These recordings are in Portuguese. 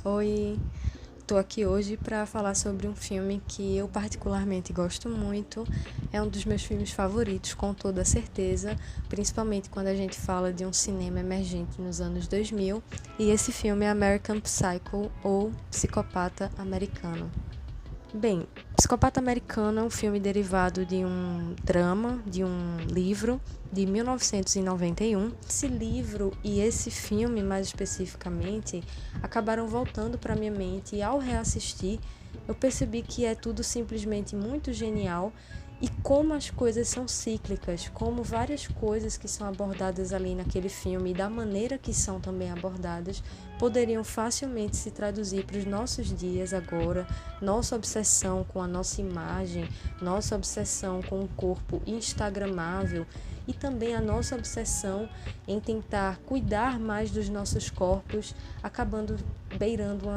Oi, tô aqui hoje para falar sobre um filme que eu particularmente gosto muito. É um dos meus filmes favoritos, com toda certeza, principalmente quando a gente fala de um cinema emergente nos anos 2000. E esse filme é American Psycho, ou Psicopata Americano. Bem, Psicopata Americano é um filme derivado de um drama, de um livro de 1991. Esse livro e esse filme, mais especificamente, acabaram voltando para minha mente e ao reassistir, eu percebi que é tudo simplesmente muito genial e como as coisas são cíclicas, como várias coisas que são abordadas ali naquele filme e da maneira que são também abordadas poderiam facilmente se traduzir para os nossos dias agora, nossa obsessão com a nossa imagem, nossa obsessão com o corpo instagramável e também a nossa obsessão em tentar cuidar mais dos nossos corpos, acabando beirando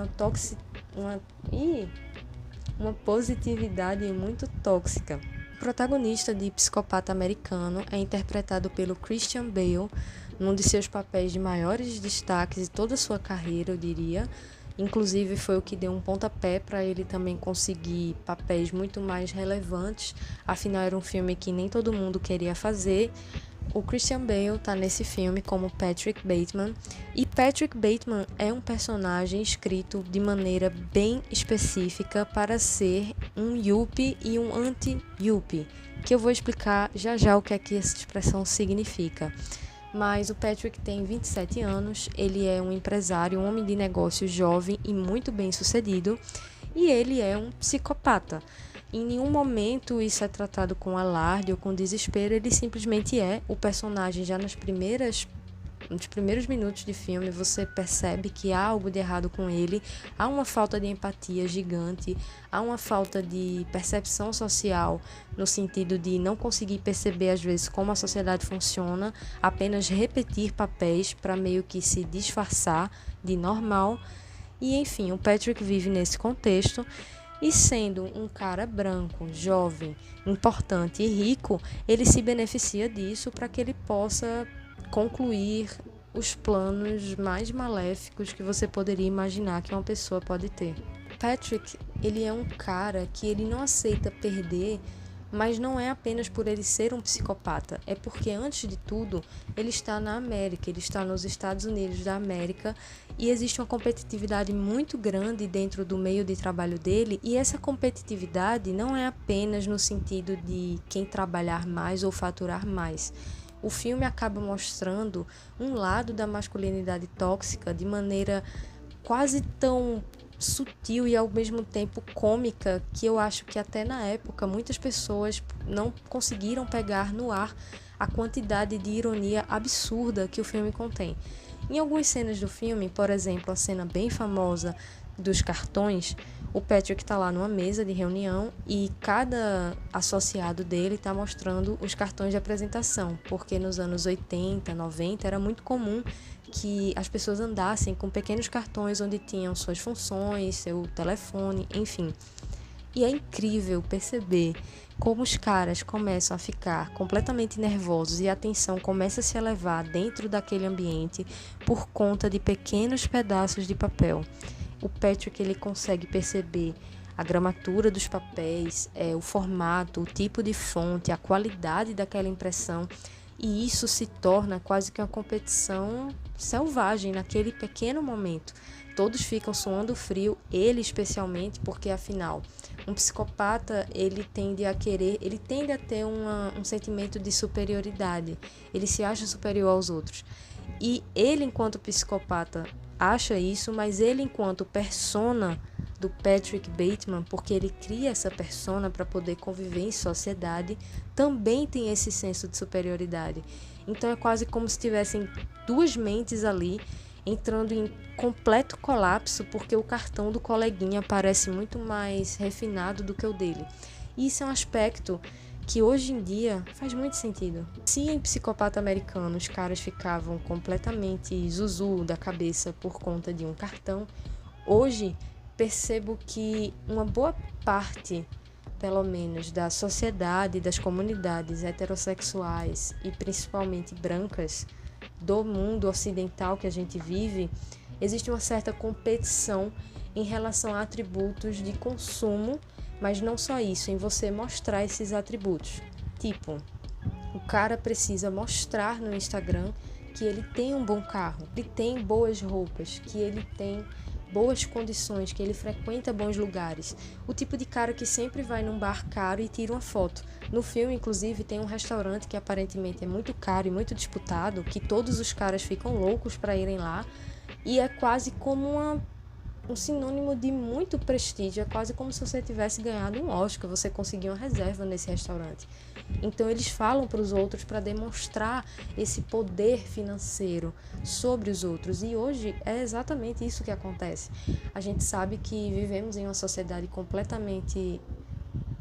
uma positividade muito tóxica. O protagonista de Psicopata Americano é interpretado pelo Christian Bale, num de seus papéis de maiores destaques de toda a sua carreira, eu diria. Inclusive foi o que deu um pontapé para ele também conseguir papéis muito mais relevantes, afinal era um filme que nem todo mundo queria fazer. O Christian Bale está nesse filme como Patrick Bateman, e Patrick Bateman é um personagem escrito de maneira bem específica para ser um yuppie e um anti-yuppie, que eu vou explicar já já o que é que essa expressão significa. Mas o Patrick tem 27 anos, ele é um empresário, um homem de negócios jovem e muito bem sucedido, e ele é um psicopata. Em nenhum momento isso é tratado com alarde ou com desespero, ele simplesmente é. O personagem já nos primeiros minutos de filme você percebe que há algo de errado com ele, há uma falta de empatia gigante, há uma falta de percepção social no sentido de não conseguir perceber às vezes como a sociedade funciona, apenas repetir papéis para meio que se disfarçar de normal. E enfim, o Patrick vive nesse contexto e sendo um cara branco, jovem, importante e rico, ele se beneficia disso para que ele possa concluir os planos mais maléficos que você poderia imaginar que uma pessoa pode ter. Patrick, ele é um cara que ele não aceita perder, mas não é apenas por ele ser um psicopata, é porque, antes de tudo, ele está na América, ele está nos Estados Unidos da América e existe uma competitividade muito grande dentro do meio de trabalho dele, e essa competitividade não é apenas no sentido de quem trabalhar mais ou faturar mais. O filme acaba mostrando um lado da masculinidade tóxica de maneira quase tão sutil e ao mesmo tempo cômica que eu acho que até na época muitas pessoas não conseguiram pegar no ar a quantidade de ironia absurda que o filme contém. Em algumas cenas do filme, por exemplo, a cena bem famosa dos cartões, o Patrick está lá numa mesa de reunião e cada associado dele está mostrando os cartões de apresentação, porque nos anos 80, 90 era muito comum que as pessoas andassem com pequenos cartões onde tinham suas funções, seu telefone, enfim. E é incrível perceber como os caras começam a ficar completamente nervosos e a tensão começa a se elevar dentro daquele ambiente por conta de pequenos pedaços de papel. O Patrick, ele consegue perceber a gramatura dos papéis, o formato, o tipo de fonte, a qualidade daquela impressão, e isso se torna quase que uma competição selvagem naquele pequeno momento. Todos ficam suando frio, ele especialmente, porque afinal, um psicopata, ele tende a ter um sentimento de superioridade, ele se acha superior aos outros. E ele, enquanto psicopata, acha isso, mas ele, enquanto persona do Patrick Bateman, porque ele cria essa persona para poder conviver em sociedade, também tem esse senso de superioridade. Então é quase como se tivessem duas mentes ali entrando em completo colapso, porque o cartão do coleguinha parece muito mais refinado do que o dele. E isso é um aspecto que hoje em dia faz muito sentido. Se em Psicopata Americano os caras ficavam completamente zuzu da cabeça por conta de um cartão, hoje percebo que uma boa parte, pelo menos, da sociedade, das comunidades heterossexuais e principalmente brancas do mundo ocidental que a gente vive, existe uma certa competição em relação a atributos de consumo, mas não só isso, em você mostrar esses atributos. Tipo, o cara precisa mostrar no Instagram que ele tem um bom carro, que ele tem boas roupas, que ele tem boas condições, que ele frequenta bons lugares. O tipo de cara que sempre vai num bar caro e tira uma foto. No filme, inclusive, tem um restaurante que aparentemente é muito caro e muito disputado, que todos os caras ficam loucos para irem lá, e é quase como um sinônimo de muito prestígio, é quase como se você tivesse ganhado um Oscar, você conseguiu uma reserva nesse restaurante. Então eles falam para os outros para demonstrar esse poder financeiro sobre os outros, e hoje é exatamente isso que acontece. A gente sabe que vivemos em uma sociedade completamente...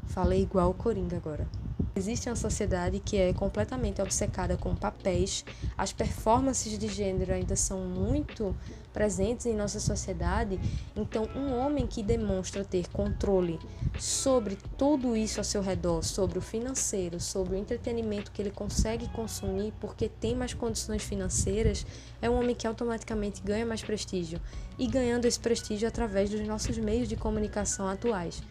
Falei igual o Coringa agora. Existe uma sociedade que é completamente obcecada com papéis, as performances de gênero ainda são muito presentes em nossa sociedade, então um homem que demonstra ter controle sobre tudo isso ao seu redor, sobre o financeiro, sobre o entretenimento que ele consegue consumir porque tem mais condições financeiras, é um homem que automaticamente ganha mais prestígio, e ganhando esse prestígio através dos nossos meios de comunicação atuais.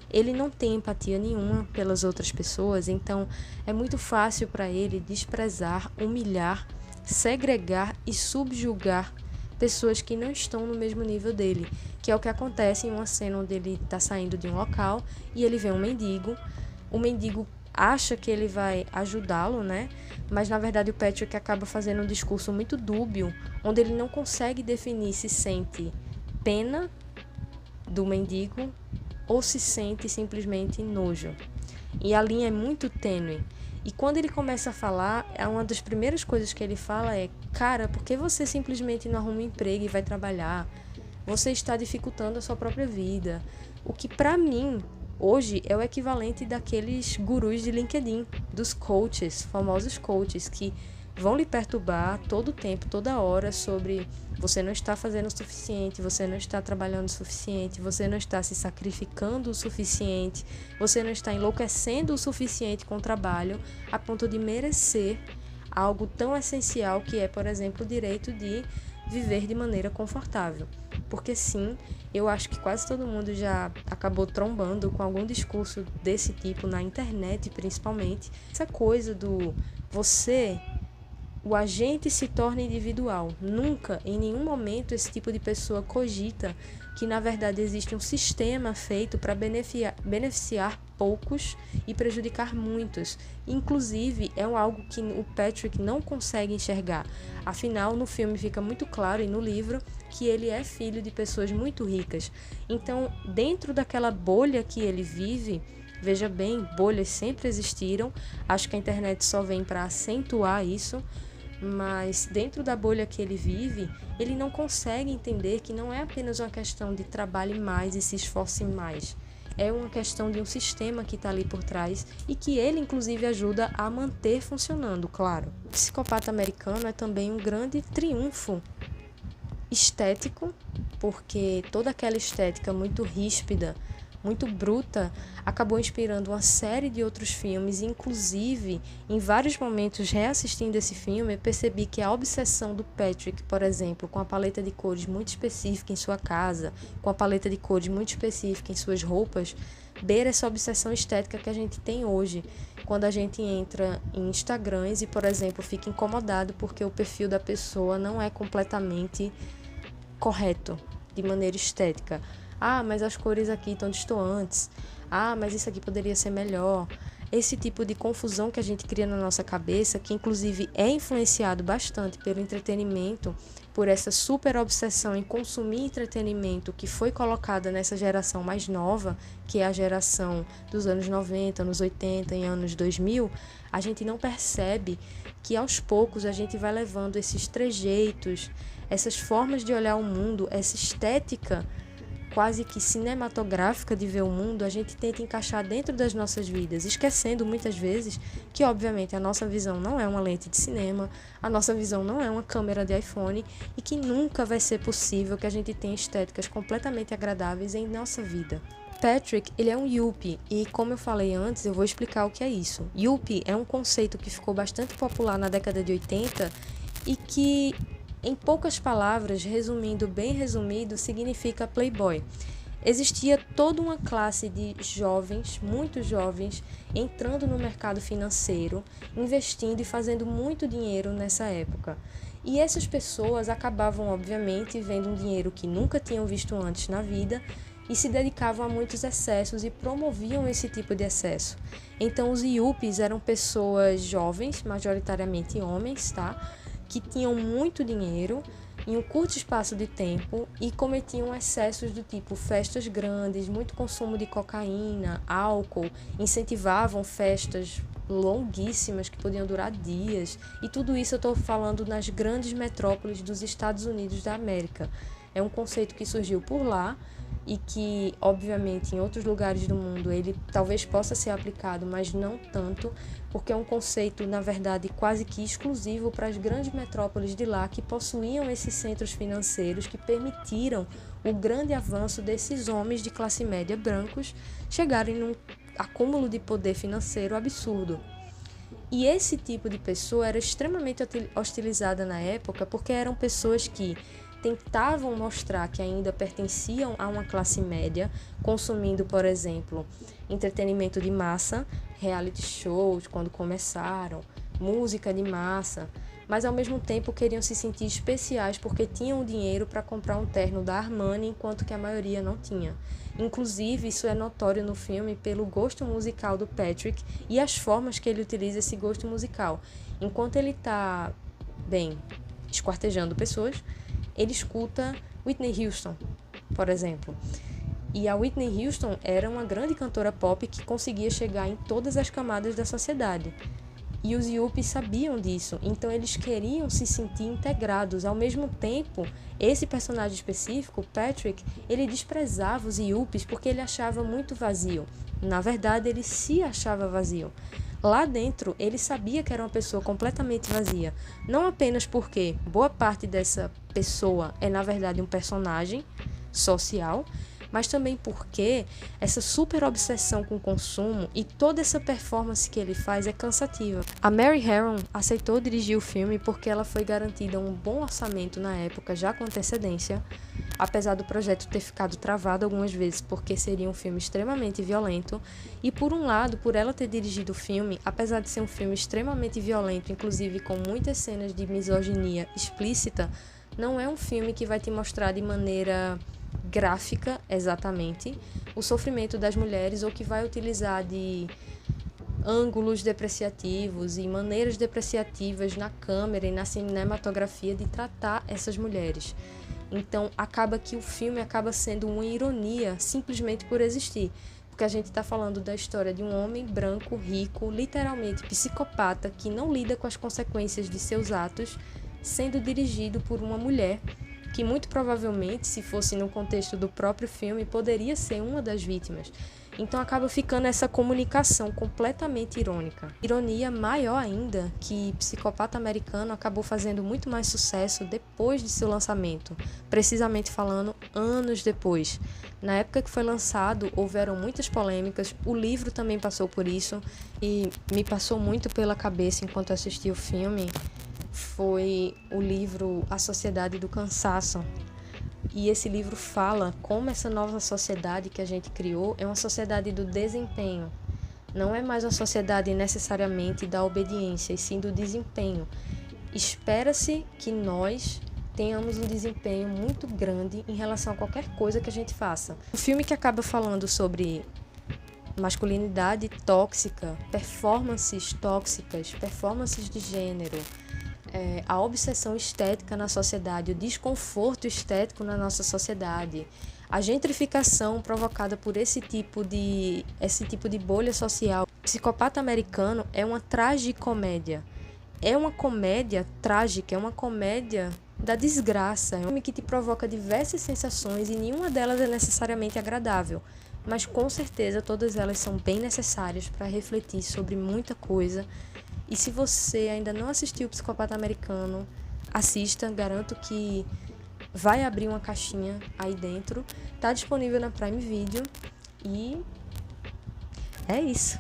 Ele não tem empatia nenhuma pelas outras pessoas, então é muito fácil para ele desprezar, humilhar, segregar e subjugar pessoas que não estão no mesmo nível dele, que é o que acontece em uma cena onde ele está saindo de um local e ele vê um mendigo. O mendigo acha que ele vai ajudá-lo, né? Mas na verdade o Patrick acaba fazendo um discurso muito dúbio, onde ele não consegue definir se sente pena do mendigo ou se sente simplesmente nojo. E a linha é muito tênue. E quando ele começa a falar, uma das primeiras coisas que ele fala é: cara, por que você simplesmente não arruma um emprego e vai trabalhar? Você está dificultando a sua própria vida. O que pra mim, hoje, é o equivalente daqueles gurus de LinkedIn, dos coaches, famosos coaches, que vão lhe perturbar todo o tempo, toda hora, sobre você não está fazendo o suficiente, você não está trabalhando o suficiente, você não está se sacrificando o suficiente, você não está enlouquecendo o suficiente com o trabalho, a ponto de merecer algo tão essencial que é, por exemplo, o direito de viver de maneira confortável. Porque sim, eu acho que quase todo mundo já acabou trombando com algum discurso desse tipo na internet, principalmente. Essa coisa do o agente se torna individual. Nunca, em nenhum momento, esse tipo de pessoa cogita que, na verdade, existe um sistema feito para beneficiar poucos e prejudicar muitos. Inclusive, é algo que o Patrick não consegue enxergar. Afinal, no filme fica muito claro, e no livro, que ele é filho de pessoas muito ricas. Então, dentro daquela bolha que ele vive, veja bem, bolhas sempre existiram, acho que a internet só vem para acentuar isso, mas dentro da bolha que ele vive, ele não consegue entender que não é apenas uma questão de trabalhe mais e se esforce mais. É uma questão de um sistema que está ali por trás e que ele, inclusive, ajuda a manter funcionando, claro. O Psicopata Americano é também um grande triunfo estético, porque toda aquela estética muito ríspida, muito bruta, acabou inspirando uma série de outros filmes. Inclusive, em vários momentos reassistindo esse filme, eu percebi que a obsessão do Patrick, por exemplo, com a paleta de cores muito específica em sua casa, com a paleta de cores muito específica em suas roupas, beira essa obsessão estética que a gente tem hoje, quando a gente entra em Instagrams e, por exemplo, fica incomodado porque o perfil da pessoa não é completamente correto de maneira estética. Ah, mas as cores aqui estão destoantes. Ah, mas isso aqui poderia ser melhor. Esse tipo de confusão que a gente cria na nossa cabeça, que inclusive é influenciado bastante pelo entretenimento, por essa super obsessão em consumir entretenimento que foi colocada nessa geração mais nova, que é a geração dos anos 90, anos 80 e anos 2000, a gente não percebe que aos poucos a gente vai levando esses trejeitos, essas formas de olhar o mundo, essa estética quase que cinematográfica de ver o mundo, a gente tenta encaixar dentro das nossas vidas, esquecendo muitas vezes que, obviamente, a nossa visão não é uma lente de cinema, a nossa visão não é uma câmera de iPhone e que nunca vai ser possível que a gente tenha estéticas completamente agradáveis em nossa vida. Patrick, ele é um yuppie e, como eu falei antes, eu vou explicar o que é isso. Yuppie é um conceito que ficou bastante popular na década de 80 e que Em poucas palavras, resumindo, bem resumido, significa playboy. Existia toda uma classe de jovens, muito jovens, entrando no mercado financeiro, investindo e fazendo muito dinheiro nessa época. E essas pessoas acabavam, obviamente, vendo um dinheiro que nunca tinham visto antes na vida e se dedicavam a muitos excessos e promoviam esse tipo de excesso. Então, os yuppies eram pessoas jovens, majoritariamente homens, tá? Que tinham muito dinheiro em um curto espaço de tempo e cometiam excessos do tipo festas grandes, muito consumo de cocaína, álcool, incentivavam festas longuíssimas que podiam durar dias, e tudo isso eu estou falando nas grandes metrópoles dos Estados Unidos da América. É um conceito que surgiu por lá e que, obviamente, em outros lugares do mundo ele talvez possa ser aplicado, mas não tanto, porque é um conceito, na verdade, quase que exclusivo para as grandes metrópoles de lá, que possuíam esses centros financeiros que permitiram o grande avanço desses homens de classe média brancos chegarem num acúmulo de poder financeiro absurdo. E esse tipo de pessoa era extremamente hostilizada na época, porque eram pessoas que tentavam mostrar que ainda pertenciam a uma classe média, consumindo, por exemplo, entretenimento de massa, reality shows quando começaram, música de massa, mas ao mesmo tempo queriam se sentir especiais porque tinham dinheiro para comprar um terno da Armani, enquanto que a maioria não tinha. Inclusive, isso é notório no filme pelo gosto musical do Patrick e as formas que ele utiliza esse gosto musical. Enquanto ele está, esquartejando pessoas, ele escuta Whitney Houston, por exemplo. E a Whitney Houston era uma grande cantora pop que conseguia chegar em todas as camadas da sociedade. E os yuppies sabiam disso, então eles queriam se sentir integrados. Ao mesmo tempo, esse personagem específico, Patrick, ele desprezava os yuppies porque ele achava muito vazio. Na verdade, ele se achava vazio. Lá dentro, ele sabia que era uma pessoa completamente vazia. Não apenas porque boa parte dessa pessoa é, na verdade, um personagem social, mas também porque essa super obsessão com o consumo e toda essa performance que ele faz é cansativa. A Mary Harron aceitou dirigir o filme porque ela foi garantida um bom orçamento na época, já com antecedência, apesar do projeto ter ficado travado algumas vezes porque seria um filme extremamente violento. E por um lado, por ela ter dirigido o filme, apesar de ser um filme extremamente violento, inclusive com muitas cenas de misoginia explícita, não é um filme que vai te mostrar de maneira gráfica, exatamente, o sofrimento das mulheres, ou que vai utilizar de ângulos depreciativos e maneiras depreciativas na câmera e na cinematografia de tratar essas mulheres. Então, acaba que o filme acaba sendo uma ironia simplesmente por existir, porque a gente está falando da história de um homem branco, rico, literalmente psicopata, que não lida com as consequências de seus atos, sendo dirigido por uma mulher que muito provavelmente, se fosse no contexto do próprio filme, poderia ser uma das vítimas. Então acaba ficando essa comunicação completamente irônica. Ironia maior ainda que Psicopata Americano acabou fazendo muito mais sucesso depois de seu lançamento, precisamente falando anos depois. Na época que foi lançado, houveram muitas polêmicas, o livro também passou por isso, e me passou muito pela cabeça enquanto assisti o filme, foi o livro A Sociedade do Cansaço. E esse livro fala como essa nova sociedade que a gente criou é uma sociedade do desempenho. Não é mais uma sociedade necessariamente da obediência, e sim do desempenho. Espera-se que nós tenhamos um desempenho muito grande em relação a qualquer coisa que a gente faça. O filme que acaba falando sobre masculinidade tóxica, performances tóxicas, performances de gênero, a obsessão estética na sociedade, o desconforto estético na nossa sociedade, a gentrificação provocada por esse tipo de bolha social. Psicopata Americano é uma tragicomédia. É uma comédia trágica, é uma comédia da desgraça. É um filme que te provoca diversas sensações e nenhuma delas é necessariamente agradável. Mas com certeza todas elas são bem necessárias para refletir sobre muita coisa. E se você ainda não assistiu o Psicopata Americano, assista, garanto que vai abrir uma caixinha aí dentro. Tá disponível na Prime Video e é isso.